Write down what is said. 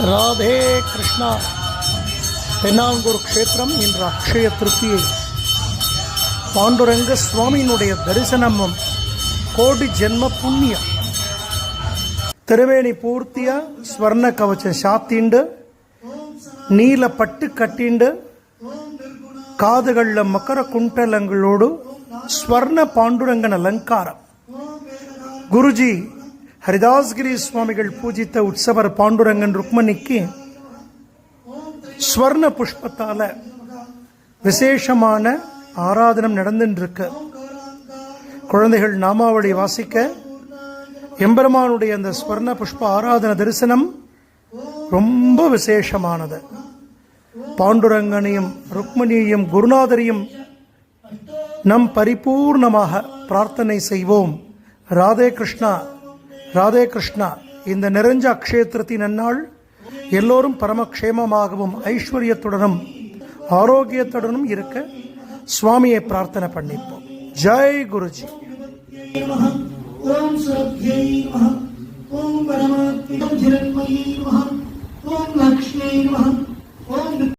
ராதே கிருஷ்ணா. தென்னாங்கூர் க்ஷேத்திரம் என்ற அக்ஷய திருப்தியை பாண்டுரங்க சுவாமியினுடைய தரிசனமும் கோடி ஜென்ம புண்ணியம். திருவேணி பூர்த்தியா ஸ்வர்ண கவச்சம் சாத்திண்டு, நீல பட்டு கட்டிண்டு, காதுகளில் மக்கர குண்டலங்களோடு ஸ்வர்ண பாண்டுரங்கன் அலங்காரம். குருஜி ஹரிதாஸ்கிரி சுவாமிகள் பூஜித்த உற்சவர் பாண்டுரங்கன் ருக்மணிக்கு ஸ்வர்ண புஷ்பத்தால விசேஷமான ஆராதனம் நடந்துருக்கு. குழந்தைகள் நாமாவளி வாசிக்க எம்பெருமானுடைய அந்த ஸ்வர்ண புஷ்ப ஆராதன தரிசனம் ரொம்ப விசேஷமானது. பாண்டுரங்கனையும் ருக்மணியையும் குருநாதரையும் நம் பரிபூர்ணமாக பிரார்த்தனை செய்வோம். ராதே கிருஷ்ணா, ராதே கிருஷ்ணா. இந்த நிறைஞ்ச அக்ஷேத்திரத்தின் நன்னாள் எல்லோரும் பரமக்ஷேமமாகவும் ஐஸ்வர்யத்துடனும் ஆரோக்கியத்துடனும் இருக்க சுவாமியை பிரார்த்தனை பண்ணிப்போம். ஜெய் குருஜி. ஓம் சத்யை நமः. ஓம் பரமாத்மனை ஜென்மயே நமः. ஓம் லக்ஷ்மீ நமः.